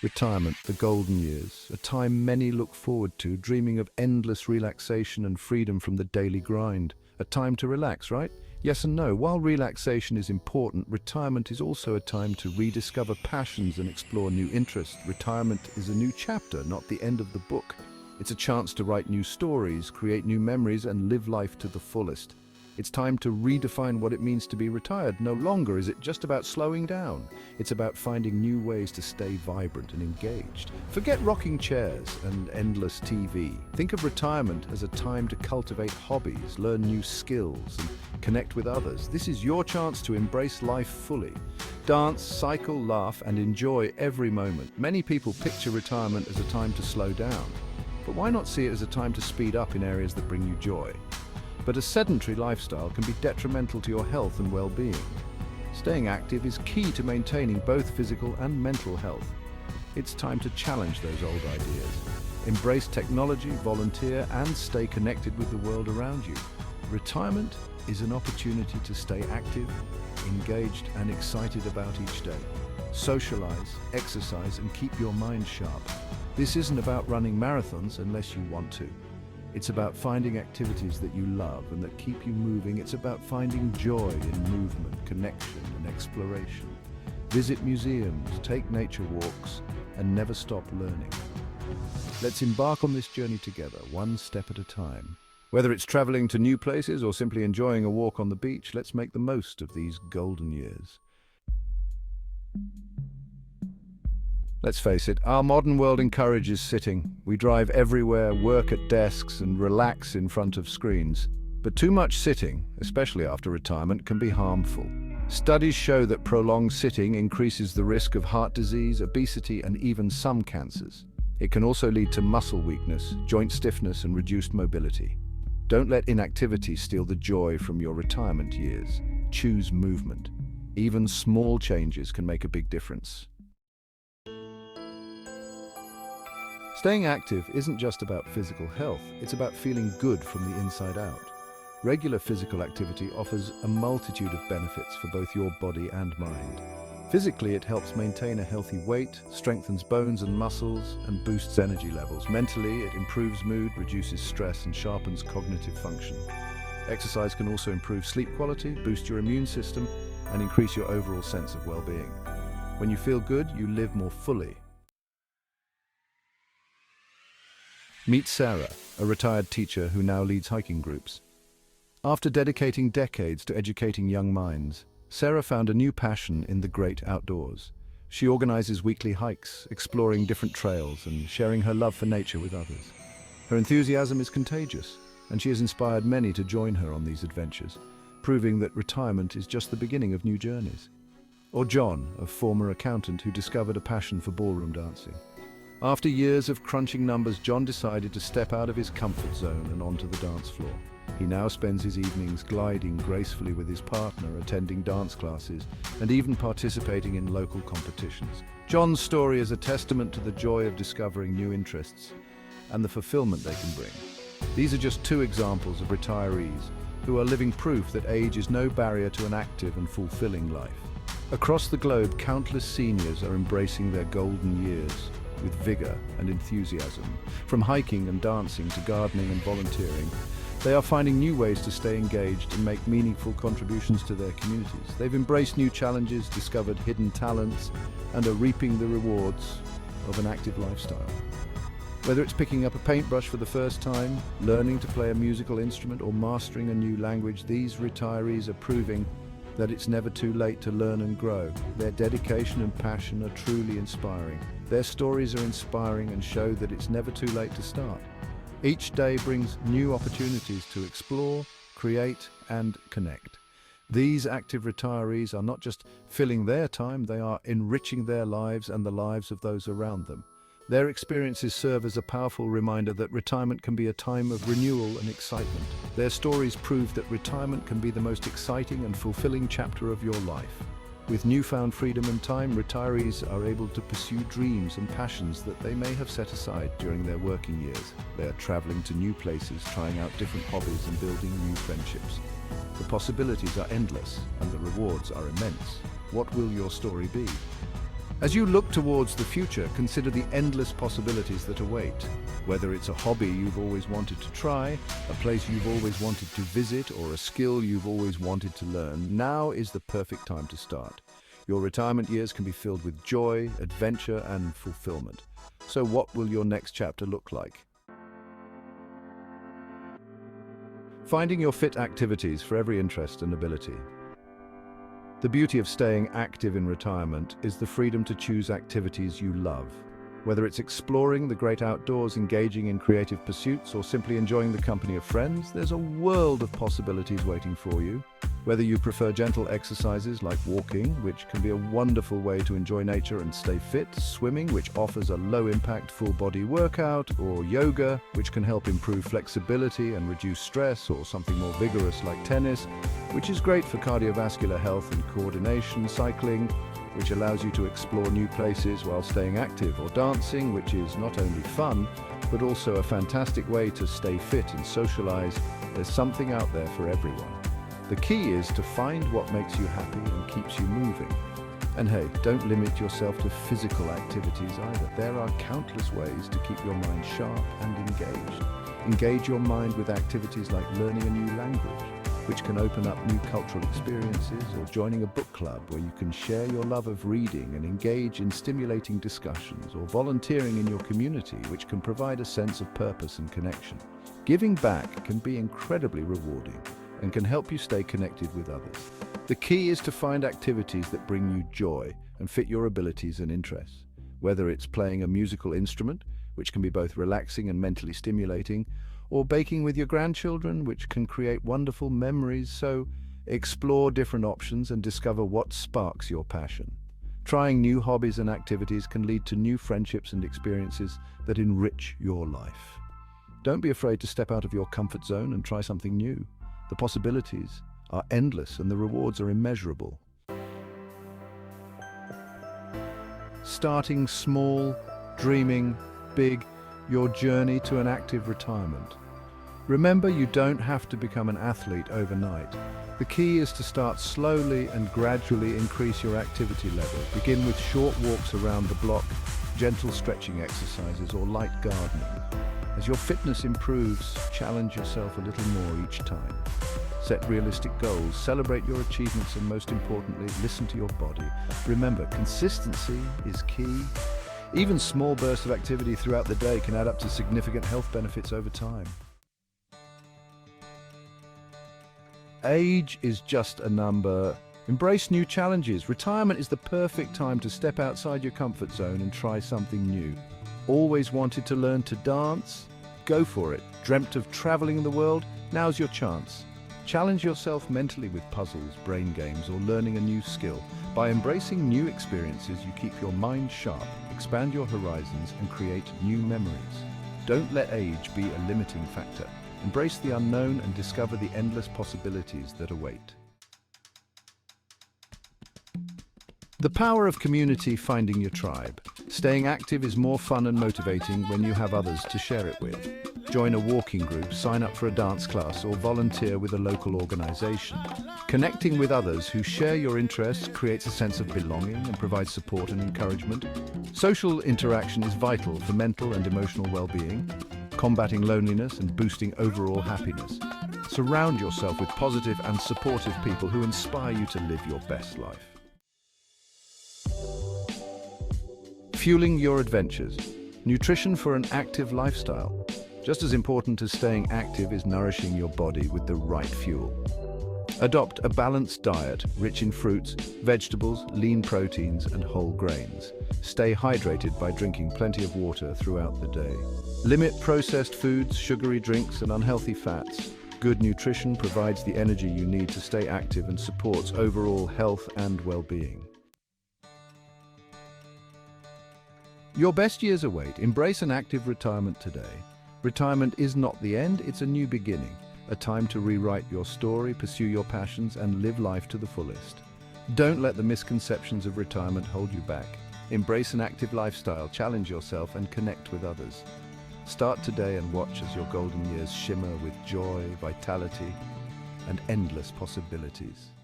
Retirement, the golden years, a time many look forward to, dreaming of endless relaxation and freedom from the daily grind. A time to relax, right? Yes and no. While relaxation is important, retirement is also a time to rediscover passions and explore new interests. Retirement is a new chapter, not the end of the book. It's a chance to write new stories, create new memories, and live life to the fullest. It's time to redefine what it means to be retired. No longer is it just about slowing down. It's about finding new ways to stay vibrant and engaged. Forget rocking chairs and endless TV. Think of retirement as a time to cultivate hobbies, learn new skills, and connect with others. This is your chance to embrace life fully. Dance, cycle, laugh, and enjoy every moment. Many people picture retirement as a time to slow down. But why not see it as a time to speed up in areas that bring you joy? But a sedentary lifestyle can be detrimental to your health and well-being. Staying active is key to maintaining both physical and mental health. It's time to challenge those old ideas. Embrace technology, volunteer, and stay connected with the world around you. Retirement is an opportunity to stay active, engaged, and excited about each day. Socialize, exercise, and keep your mind sharp. This isn't about running marathons unless you want to. It's about finding activities that you love and that keep you moving. It's about finding joy in movement, connection, and exploration. Visit museums, take nature walks, and never stop learning. Let's embark on this journey together, one step at a time. Whether it's traveling to new places or simply enjoying a walk on the beach, let's make the most of these golden years. Let's face it, our modern world encourages sitting. We drive everywhere, work at desks, and relax in front of screens. But too much sitting, especially after retirement, can be harmful. Studies show that prolonged sitting increases the risk of heart disease, obesity, and even some cancers. It can also lead to muscle weakness, joint stiffness, and reduced mobility. Don't let inactivity steal the joy from your retirement years. Choose movement. Even small changes can make a big difference. Staying active isn't just about physical health, it's about feeling good from the inside out. Regular physical activity offers a multitude of benefits for both your body and mind. Physically, it helps maintain a healthy weight, strengthens bones and muscles, and boosts energy levels. Mentally, it improves mood, reduces stress, and sharpens cognitive function. Exercise can also improve sleep quality, boost your immune system, and increase your overall sense of well-being. When you feel good, you live more fully. Meet Sarah, a retired teacher who now leads hiking groups. After dedicating decades to educating young minds, Sarah found a new passion in the great outdoors. She organizes weekly hikes, exploring different trails and sharing her love for nature with others. Her enthusiasm is contagious, and she has inspired many to join her on these adventures, proving that retirement is just the beginning of new journeys. Or John, a former accountant who discovered a passion for ballroom dancing. After years of crunching numbers, John decided to step out of his comfort zone and onto the dance floor. He now spends his evenings gliding gracefully with his partner, attending dance classes, and even participating in local competitions. John's story is a testament to the joy of discovering new interests and the fulfillment they can bring. These are just two examples of retirees who are living proof that age is no barrier to an active and fulfilling life. Across the globe, countless seniors are embracing their golden years with vigor and enthusiasm. From hiking and dancing to gardening and volunteering, they are finding new ways to stay engaged and make meaningful contributions to their communities. They've embraced new challenges, discovered hidden talents, and are reaping the rewards of an active lifestyle. Whether it's picking up a paintbrush for the first time, learning to play a musical instrument, or mastering a new language, these retirees are proving that it's never too late to learn and grow. Their dedication and passion are truly inspiring. Their stories are inspiring and show that it's never too late to start. Each day brings new opportunities to explore, create, and connect. These active retirees are not just filling their time, they are enriching their lives and the lives of those around them. Their experiences serve as a powerful reminder that retirement can be a time of renewal and excitement. Their stories prove that retirement can be the most exciting and fulfilling chapter of your life. With newfound freedom and time, retirees are able to pursue dreams and passions that they may have set aside during their working years. They are traveling to new places, trying out different hobbies and building new friendships. The possibilities are endless and the rewards are immense. What will your story be? As you look towards the future, consider the endless possibilities that await. Whether it's a hobby you've always wanted to try, a place you've always wanted to visit, or a skill you've always wanted to learn, now is the perfect time to start. Your retirement years can be filled with joy, adventure, and fulfillment. So what will your next chapter look like? Finding your fit activities for every interest and ability. The beauty of staying active in retirement is the freedom to choose activities you love. Whether it's exploring the great outdoors, engaging in creative pursuits, or simply enjoying the company of friends, there's a world of possibilities waiting for you. Whether you prefer gentle exercises like walking, which can be a wonderful way to enjoy nature and stay fit, swimming, which offers a low-impact full-body workout, or yoga, which can help improve flexibility and reduce stress, or something more vigorous like tennis, which is great for cardiovascular health and coordination, cycling, which allows you to explore new places while staying active, or dancing, which is not only fun, but also a fantastic way to stay fit and socialize. There's something out there for everyone. The key is to find what makes you happy and keeps you moving. And hey, don't limit yourself to physical activities either. There are countless ways to keep your mind sharp and engaged. Engage your mind with activities like learning a new language, which can open up new cultural experiences, or joining a book club where you can share your love of reading and engage in stimulating discussions, or volunteering in your community, which can provide a sense of purpose and connection. Giving back can be incredibly rewarding and can help you stay connected with others. The key is to find activities that bring you joy and fit your abilities and interests. Whether it's playing a musical instrument, which can be both relaxing and mentally stimulating, or baking with your grandchildren, which can create wonderful memories. So explore different options and discover what sparks your passion. Trying new hobbies and activities can lead to new friendships and experiences that enrich your life. Don't be afraid to step out of your comfort zone and try something new. The possibilities are endless and the rewards are immeasurable. Starting small, dreaming big, your journey to an active retirement. Remember, you don't have to become an athlete overnight. The key is to start slowly and gradually increase your activity level. Begin with short walks around the block, gentle stretching exercises, or light gardening. As your fitness improves, challenge yourself a little more each time. Set realistic goals, celebrate your achievements, and most importantly, listen to your body. Remember, consistency is key. Even small bursts of activity throughout the day can add up to significant health benefits over time. Age is just a number. Embrace new challenges. Retirement is the perfect time to step outside your comfort zone and try something new. Always wanted to learn to dance? Go for it. Dreamt of traveling the world? Now's your chance. Challenge yourself mentally with puzzles, brain games, or learning a new skill. By embracing new experiences, you keep your mind sharp, expand your horizons, and create new memories. Don't let age be a limiting factor. Embrace the unknown and discover the endless possibilities that await. The power of community, finding your tribe. Staying active is more fun and motivating when you have others to share it with. Join a walking group, sign up for a dance class, or volunteer with a local organization. Connecting with others who share your interests creates a sense of belonging and provides support and encouragement. Social interaction is vital for mental and emotional well-being, combating loneliness and boosting overall happiness. Surround yourself with positive and supportive people who inspire you to live your best life. Fueling your adventures. Nutrition for an active lifestyle. Just as important as staying active is nourishing your body with the right fuel. Adopt a balanced diet rich in fruits, vegetables, lean proteins, and whole grains. Stay hydrated by drinking plenty of water throughout the day. Limit processed foods, sugary drinks, and unhealthy fats. Good nutrition provides the energy you need to stay active and supports overall health and well-being. Your best years await. Embrace an active retirement today. Retirement is not the end, it's a new beginning. A time to rewrite your story, pursue your passions, and live life to the fullest. Don't let the misconceptions of retirement hold you back. Embrace an active lifestyle, challenge yourself, and connect with others. Start today and watch as your golden years shimmer with joy, vitality, and endless possibilities.